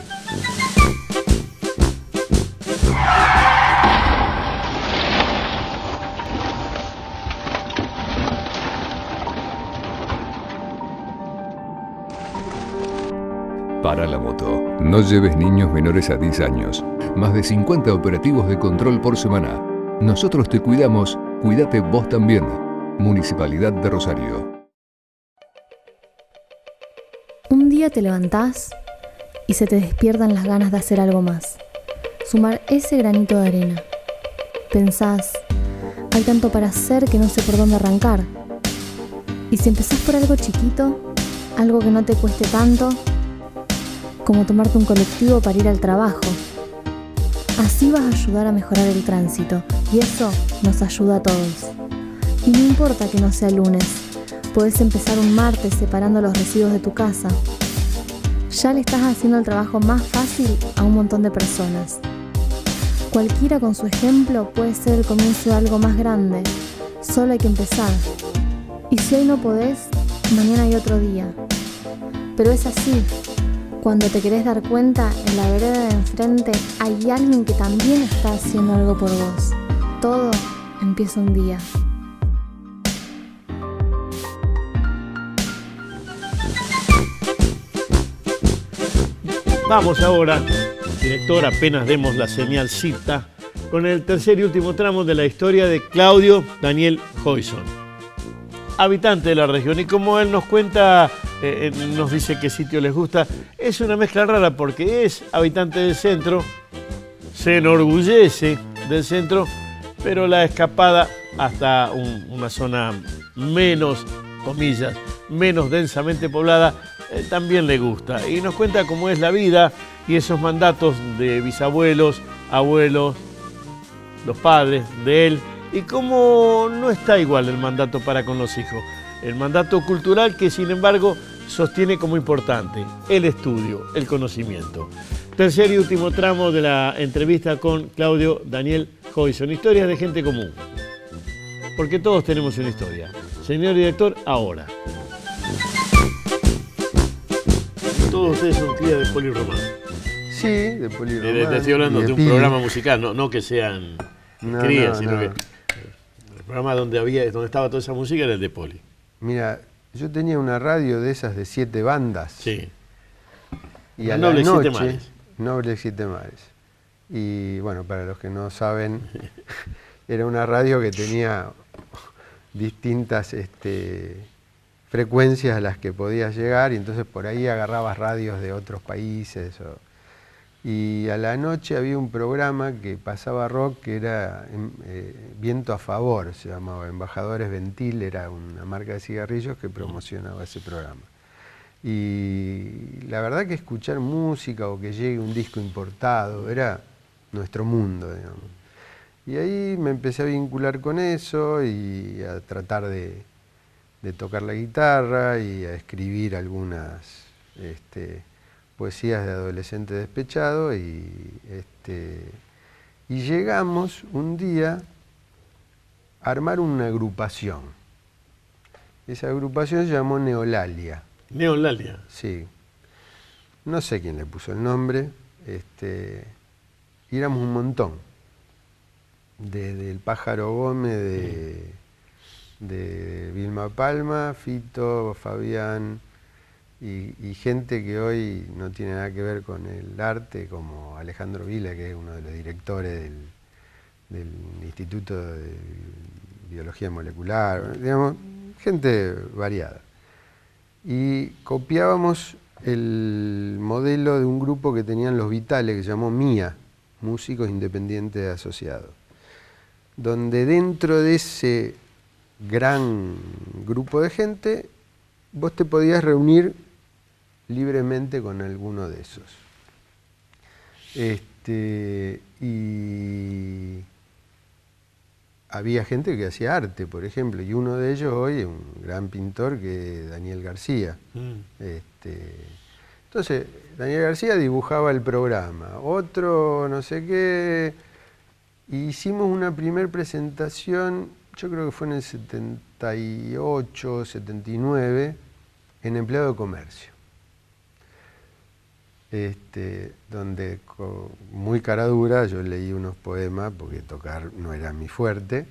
Para la moto. No lleves niños menores a 10 años. Más de 50 operativos de control por semana. Nosotros te cuidamos, cuídate vos también. Municipalidad de Rosario. Un día te levantás y se te despiertan las ganas de hacer algo más. Sumar ese granito de arena. Pensás, hay tanto para hacer que no sé por dónde arrancar. Y si empezás por algo chiquito, algo que no te cueste tanto, como tomarte un colectivo para ir al trabajo. Así vas a ayudar a mejorar el tránsito, y eso nos ayuda a todos. Y no importa que no sea lunes, podés empezar un martes separando los residuos de tu casa. Ya le estás haciendo el trabajo más fácil a un montón de personas. Cualquiera con su ejemplo puede ser el comienzo de algo más grande. Solo hay que empezar. Y si hoy no podés, mañana hay otro día. Pero es así. Cuando te querés dar cuenta, en la vereda de enfrente hay alguien que también está haciendo algo por vos. Todo empieza un día. Vamos ahora, director, apenas demos la señalcita, con el tercer y último tramo de la historia de Claudio Daniel Joyson, habitante de la región. Y como él nos cuenta, nos dice qué sitio les gusta, es una mezcla rara porque es habitante del centro, se enorgullece del centro, pero la escapada hasta una zona menos, comillas, menos densamente poblada, también le gusta. Y nos cuenta cómo es la vida y esos mandatos de bisabuelos, abuelos, los padres de él, y cómo no está igual el mandato para con los hijos. El mandato cultural que, sin embargo, sostiene como importante el estudio, el conocimiento. Tercer y último tramo de la entrevista con Claudio Daniel Joyson. Historias de gente común. Porque todos tenemos una historia. Señor director, ahora. Todos ustedes son crías de Poli Román. Sí, de Poli Román. Te estoy hablando de un programa musical, no que sean crías, sino no. que el programa donde estaba toda esa música era el de Poli. Mira, yo tenía una radio de esas de 7 bandas. Sí. Y a la noche, Noble 7 Mares. Y bueno, para los que no saben, era una radio que tenía distintas frecuencias a las que podías llegar, y entonces por ahí agarrabas radios de otros países. Y a la noche había un programa que pasaba rock que era Viento a Favor, se llamaba Embajadores Ventil, era una marca de cigarrillos que promocionaba ese programa. Y la verdad que escuchar música o que llegue un disco importado era nuestro mundo, digamos. Y ahí me empecé a vincular con eso y a tratar de tocar la guitarra y a escribir algunas poesías de adolescente despechado, y llegamos un día a armar una agrupación. Esa agrupación se llamó Neolalia. Neolalia. Sí. No sé quién le puso el nombre. Y éramos un montón. Desde el Pájaro Gómez, de Vilma Palma, Fito, Fabián y gente que hoy no tiene nada que ver con el arte, como Alejandro Vila, que es uno de los directores del Instituto de Biología Molecular, digamos, gente variada. Y copiábamos el modelo de un grupo que tenían los Vitales, que se llamó MIA, Músicos Independientes Asociados, donde dentro de ese gran grupo de gente vos te podías reunir libremente con alguno de esos. Y había gente que hacía arte, por ejemplo, y uno de ellos hoy es un gran pintor que es Daniel García. Entonces, Daniel García dibujaba el programa, otro no sé qué, y hicimos una primer presentación, yo creo que fue en el 78, 79, en Empleado de Comercio. Donde con muy cara dura yo leí unos poemas porque tocar no era mi fuerte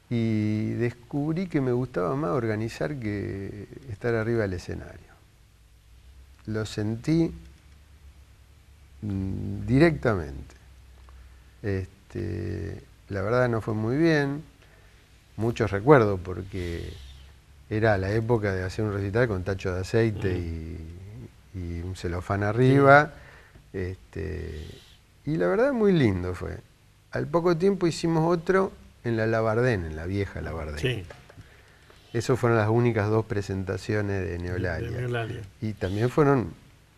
y descubrí que me gustaba más organizar que estar arriba del escenario. Lo sentí directamente. La verdad no fue muy bien, muchos recuerdos porque era la época de hacer un recital con tacho de aceite y un celofán arriba, y la verdad muy lindo fue. Al poco tiempo hicimos otro en la Labardén, en la vieja Labardén. Sí. Esas fueron las únicas 2 presentaciones de Neolalia. Y también fueron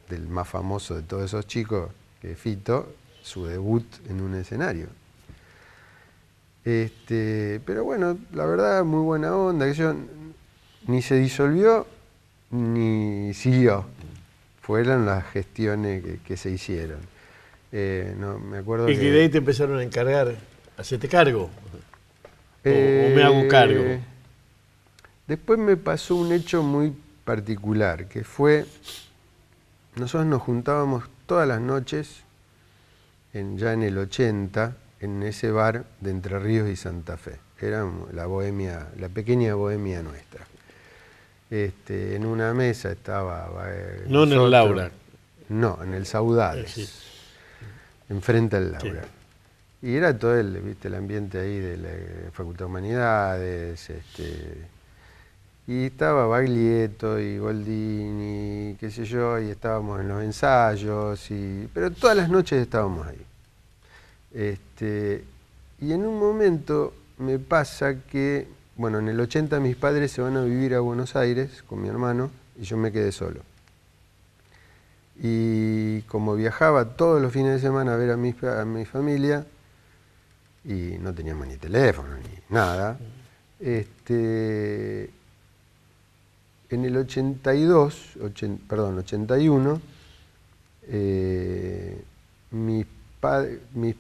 del más famoso de todos esos chicos, que es Fito, su debut en un escenario. Pero bueno, la verdad muy buena onda, que yo ni se disolvió ni siguió. Fueron las gestiones que se hicieron. No, me acuerdo y que de ahí te empezaron a encargar, hacerte cargo. O me hago cargo. Después me pasó un hecho muy particular, que fue, nosotros nos juntábamos todas las noches, ya en el 80, en ese bar de Entre Ríos y Santa Fe. Era la bohemia, la pequeña bohemia nuestra. En una mesa estaba... no en el Laura. No, en el Saudades, sí. Enfrente al Laura. Sí. Y era todo el ambiente ahí de la Facultad de Humanidades, y estaba Baglietto y Goldini, qué sé yo, y estábamos en los ensayos, pero todas las noches estábamos ahí. Y en un momento me pasa que, bueno, en el 80 mis padres se van a vivir a Buenos Aires con mi hermano y yo me quedé solo. Y como viajaba todos los fines de semana a ver a mi familia, y no teníamos ni teléfono ni nada, en el 81, mis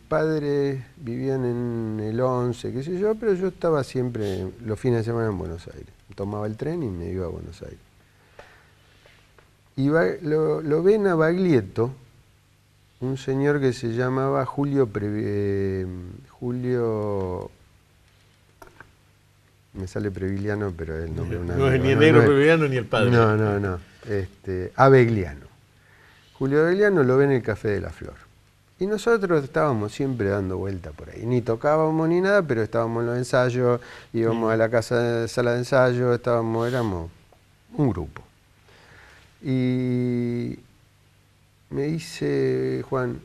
padres vivían en el 11, qué sé yo, pero yo estaba siempre los fines de semana en Buenos Aires. Tomaba el tren y me iba a Buenos Aires. Y lo ven a Baglietto, un señor que se llamaba Julio, me sale Previliano, pero es el nombre de un amigo. No es ni el negro Previliano ni el padre. No. Abegliano. Julio Abegliano lo ve en el Café de la Flor. Y nosotros estábamos siempre dando vuelta por ahí. Ni tocábamos ni nada, pero estábamos en los ensayos, íbamos a la sala de ensayo, éramos un grupo. Y me dice Juan,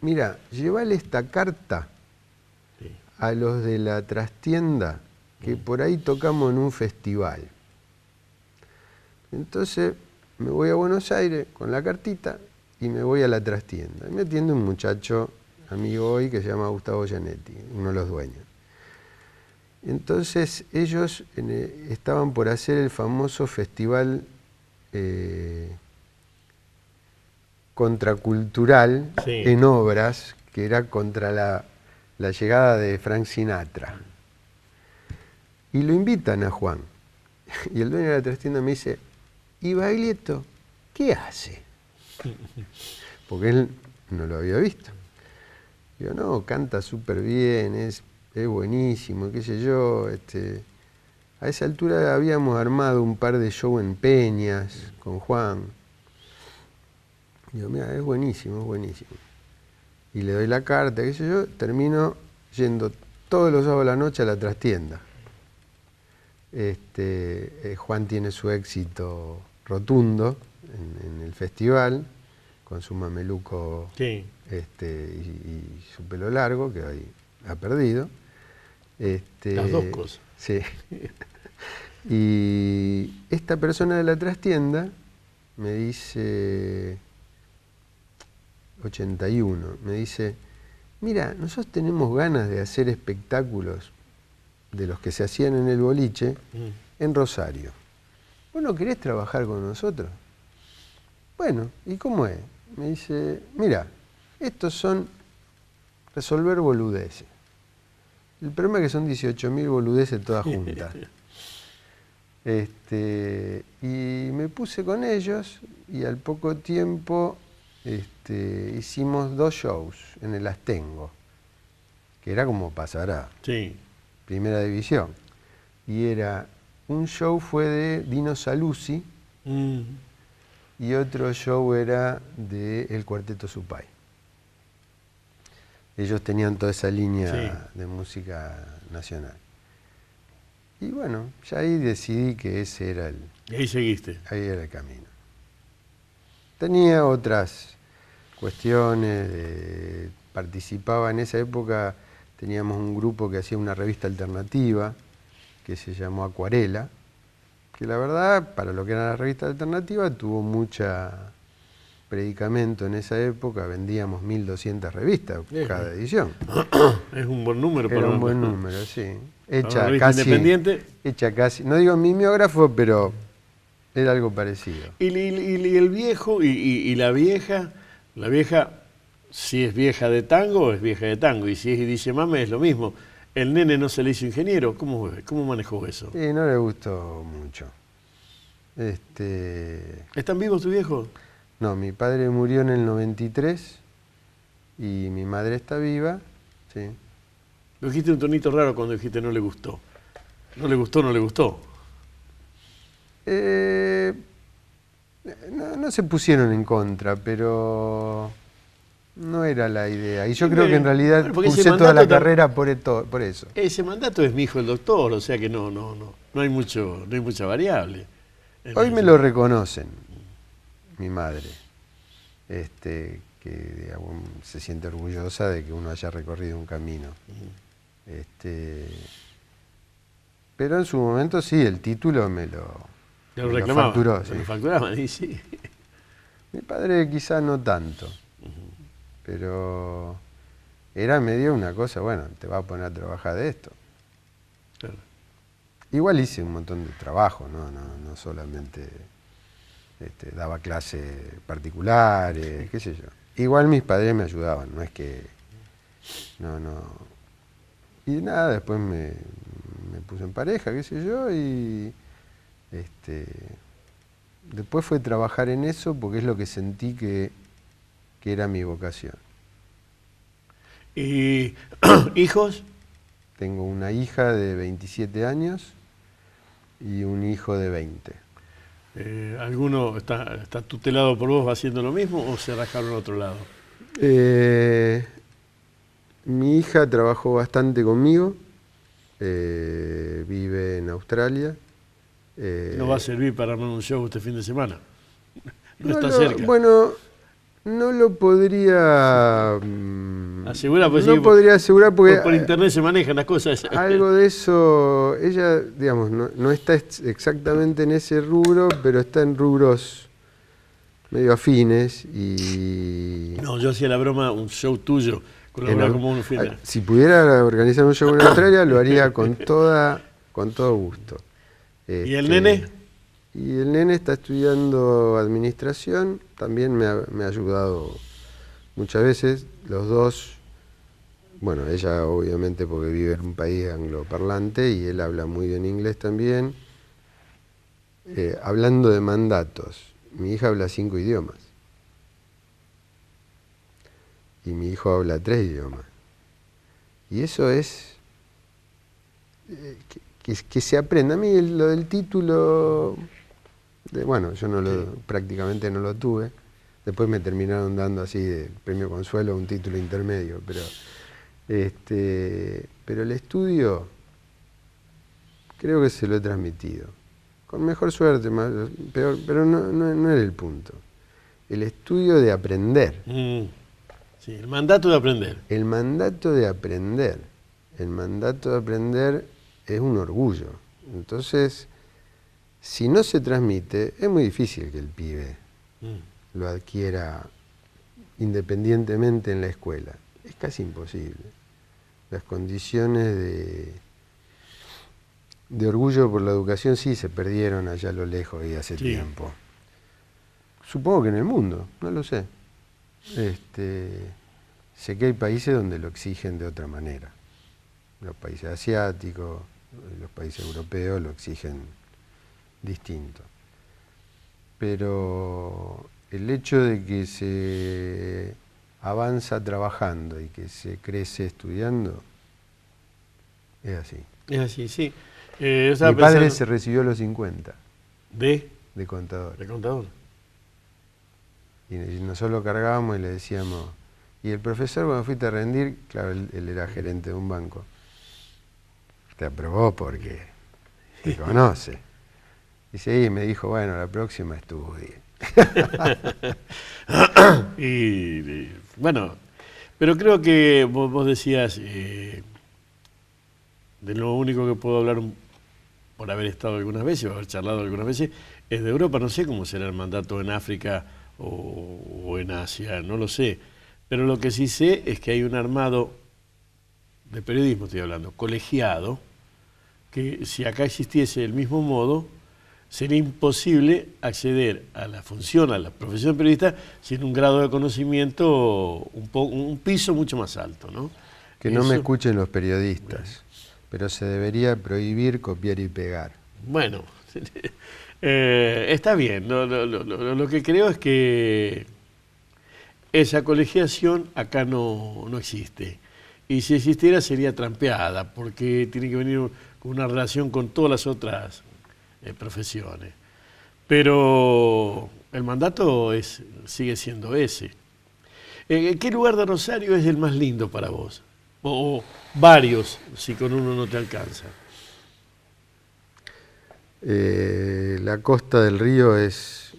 mira, llévale esta carta a los de la trastienda, que por ahí tocamos en un festival. Entonces me voy a Buenos Aires con la cartita y me voy a la trastienda. Y me atiende un muchacho, amigo hoy, que se llama Gustavo Gianetti, uno de los dueños. Entonces ellos estaban por hacer el famoso festival contracultural en obras, que era contra la llegada de Frank Sinatra. Y lo invitan a Juan. Y el dueño de la trastienda me dice, ¿y Baglietto qué hace? Porque él no lo había visto. Digo, no, canta súper bien, es buenísimo, qué sé yo. A esa altura habíamos armado un par de shows en Peñas con Juan. Digo, mira, es buenísimo, es buenísimo. Y le doy la carta, qué sé yo, termino yendo todos los sábados a la noche a la trastienda. Juan tiene su éxito rotundo en el festival, con su mameluco Sí. y su pelo largo, que hoy ha perdido. Las dos cosas. Sí. Y esta persona de la trastienda me dice, 81, me dice, mira, nosotros tenemos ganas de hacer espectáculos de los que se hacían en el boliche en Rosario. ¿Vos no querés trabajar con nosotros? Bueno, ¿y cómo es? Me dice, mira, estos son resolver boludeces. El problema es que son 18.000 boludeces todas juntas. Y me puse con ellos y al poco tiempo hicimos 2 shows en el Astengo, que era como pasará, Sí. primera división. Y era, un show fue de Dino Saluzzi y otro show era de El Cuarteto Supay. Ellos tenían toda esa línea de música nacional. Y bueno, ya ahí decidí que ese era Y ahí seguiste. ahí era el camino. Tenía otras cuestiones, participaba en esa época, teníamos un grupo que hacía una revista alternativa que se llamó Acuarela, que la verdad, para lo que era la revista alternativa, tuvo mucha predicamento en esa época, vendíamos 1.200 revistas cada edición. Es un buen número Era para un buen número, sí. una Hecha revista casi, independiente. hecha casi, no digo mimeógrafo, pero era algo parecido. Y el viejo y la vieja, si es vieja de tango, es vieja de tango, y si es y dice mame, es lo mismo. El nene no se le hizo ingeniero, ¿cómo manejó eso? Y no le gustó mucho. ¿Están vivos tu viejo? No, mi padre murió en el 93 y mi madre está viva, sí. Me dijiste un tonito raro cuando dijiste no le gustó. No le gustó, no le gustó. No se pusieron en contra, pero no era la idea. Y yo Sí, creo que en realidad bueno, porque ese puse toda la mandato carrera por eso. Ese mandato es mi hijo el doctor, o sea que no hay mucha variable. Hoy me lo reconocen, mi madre, que digamos, se siente orgullosa de que uno haya recorrido un camino. Pero en su momento sí, el título me lo reclamaba. facturó. Sí. Me lo facturaban, y sí. Mi padre quizá no tanto, pero era medio una cosa, bueno, te va a poner a trabajar de esto. Claro. Igual hice un montón de trabajo, no solamente daba clases particulares, qué sé yo. Igual mis padres me ayudaban, no es que... No. Y nada, después me puse en pareja, qué sé yo, y después fue trabajar en eso porque es lo que sentí que era mi vocación. ¿Y hijos? Tengo una hija de 27 años y un hijo de 20. ¿Alguno está tutelado por vos haciendo lo mismo o se rajaron a otro lado? Mi hija trabajó bastante conmigo, vive en Australia. ¿No va a servir para armar un show este fin de semana? No está cerca. Bueno, no lo podría Asegura, pues no sí, podría asegurar porque por internet se manejan las cosas. algo de eso, ella, digamos, no está exactamente en ese rubro, pero está en rubros medio afines y... No, yo hacía la broma, un show tuyo, colaborar como un fin de... Si pudiera organizar un show en Australia, lo haría con todo gusto. ¿Y el nene? Y el nene está estudiando administración, también me ha ayudado muchas veces, los dos, bueno, ella obviamente porque vive en un país angloparlante y él habla muy bien inglés también. Hablando de mandatos, mi hija habla 5 idiomas y mi hijo habla 3 idiomas. Y eso es... que se aprenda. A mí lo del título, bueno, yo prácticamente no lo tuve. Después me terminaron dando así de premio Consuelo un título intermedio, pero el estudio creo que se lo he transmitido. Con mejor suerte, peor, pero no era el punto. El estudio de aprender. Sí, el mandato de aprender. El mandato de aprender. El mandato de aprender es un orgullo. Entonces, si no se transmite, es muy difícil que el pibe lo adquiera independientemente en la escuela. Es casi imposible. Las condiciones de orgullo por la educación sí se perdieron allá a lo lejos y hace tiempo. Supongo que en el mundo, no lo sé. Sé que hay países donde lo exigen de otra manera. Los países asiáticos, los países europeos lo exigen distinto. Pero el hecho de que se avanza trabajando y que se crece estudiando, es así. Es así, sí. Mi padre se recibió a los 50. ¿De contador. De contador. Y nosotros lo cargábamos y le decíamos... Y el profesor, cuando fuiste a rendir, claro, él era gerente de un banco, te aprobó porque te conoce. Y sí, me dijo, bueno, la próxima estudie. Bueno, pero creo que vos decías, de lo único que puedo hablar por haber estado algunas veces, o haber charlado algunas veces, es de Europa. No sé cómo será el mandato en África o en Asia, no lo sé. Pero lo que sí sé es que hay un armado, de periodismo estoy hablando, colegiado, que si acá existiese el mismo modo, sería imposible acceder a la función, a la profesión de periodista, sin un grado de conocimiento, un piso mucho más alto, ¿no? Que no me escuchen los periodistas, pero se debería prohibir copiar y pegar. Bueno, está bien. Lo que creo es que esa colegiación acá no existe. Y si existiera sería trampeada, porque tiene que venir con una relación con todas las otras profesiones. Pero el mandato sigue siendo ese. ¿Qué lugar de Rosario es el más lindo para vos? O varios, si con uno no te alcanza. La costa del río es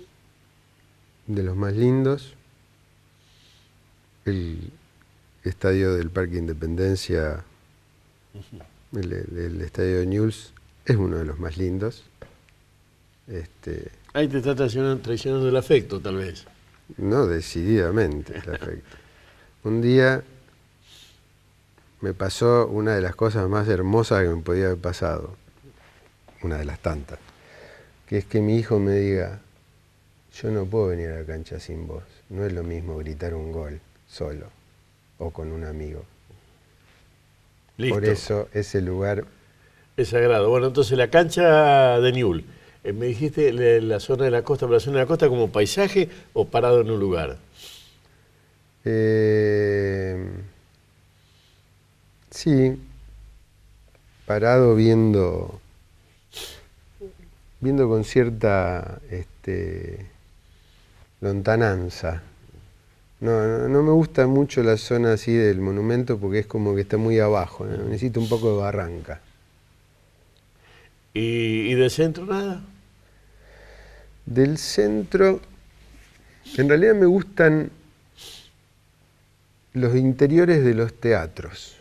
de los más lindos. El estadio del Parque Independencia, el estadio de Newell's, es uno de los más lindos. Ahí te está traicionando el afecto, tal vez. No, decididamente el afecto. Un día me pasó una de las cosas más hermosas que me podía haber pasado, una de las tantas, que es que mi hijo me diga, yo no puedo venir a la cancha sin vos, no es lo mismo gritar un gol solo o con un amigo. Listo. Por eso ese lugar es sagrado. Bueno, entonces la cancha de Newell's, me dijiste la zona de la costa, pero la zona de la costa como paisaje o parado en un lugar. Sí, parado viendo con cierta lontananza. No me gusta mucho la zona así del monumento porque es como que está muy abajo, ¿no? Necesito un poco de barranca. ¿Y del centro nada? Del centro, en realidad me gustan los interiores de los teatros,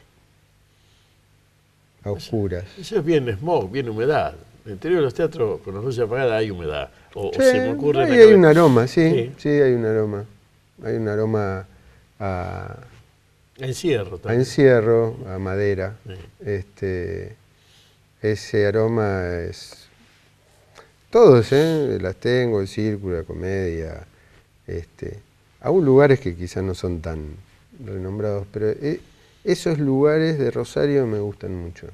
a oscuras. Eso es bien smog, bien humedad. En el interior de los teatros, con las luces apagadas, hay humedad. O Sí, se me ocurre hay un aroma, sí, hay un aroma. Hay un aroma a encierro también. A encierro, a madera. Sí. Ese aroma es... Todos, las tengo, el círculo, la comedia. Aún lugares que quizás no son tan renombrados, pero esos lugares de Rosario me gustan mucho.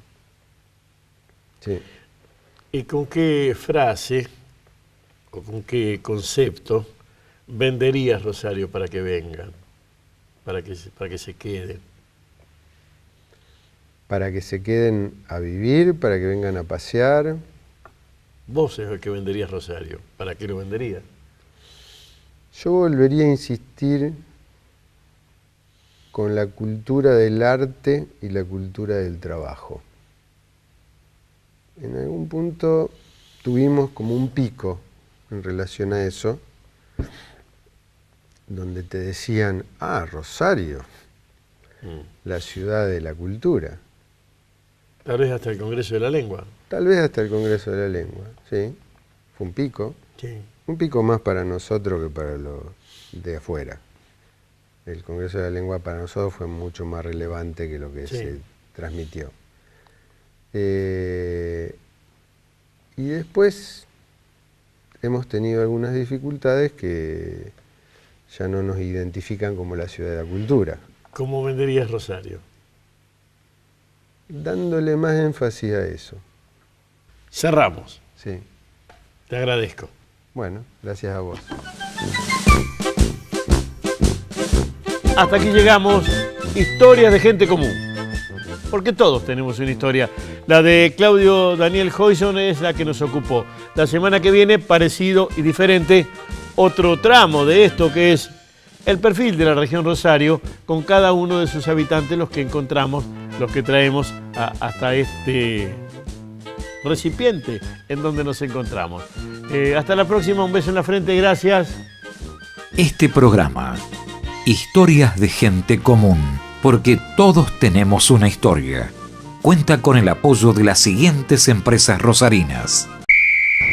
Sí. ¿Y con qué frase o con qué concepto venderías Rosario para que vengan, para que se queden? para que se queden a vivir, para que vengan a pasear. Vos es el que venderías Rosario. ¿Para qué lo venderías? Yo volvería a insistir con la cultura del arte y la cultura del trabajo. En algún punto tuvimos como un pico en relación a eso, donde te decían, Rosario, la ciudad de la cultura. Tal vez hasta el Congreso de la Lengua. Tal vez hasta el Congreso de la Lengua, sí. Fue un pico. Sí. Un pico más para nosotros que para los de afuera. El Congreso de la Lengua para nosotros fue mucho más relevante que lo que se transmitió. Y después hemos tenido algunas dificultades que ya no nos identifican como la ciudad de la cultura. ¿Cómo venderías Rosario? Dándole más énfasis a eso. Cerramos. Sí. Te agradezco. Bueno, gracias a vos. Hasta aquí llegamos. Historias de gente común. Porque todos tenemos una historia. La de Claudio Daniel Hoyson es la que nos ocupó. La semana que viene, parecido y diferente, otro tramo de esto que es el perfil de la región Rosario, con cada uno de sus habitantes, los que encontramos, los que traemos hasta este recipiente en donde nos encontramos. Hasta la próxima, un beso en la frente, gracias. Este programa, Historias de Gente Común, porque todos tenemos una historia, cuenta con el apoyo de las siguientes empresas rosarinas.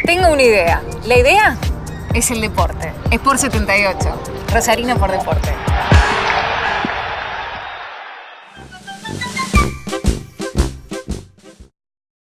Tengo una idea. La idea es el deporte. Sport 78. Rosarino por deporte.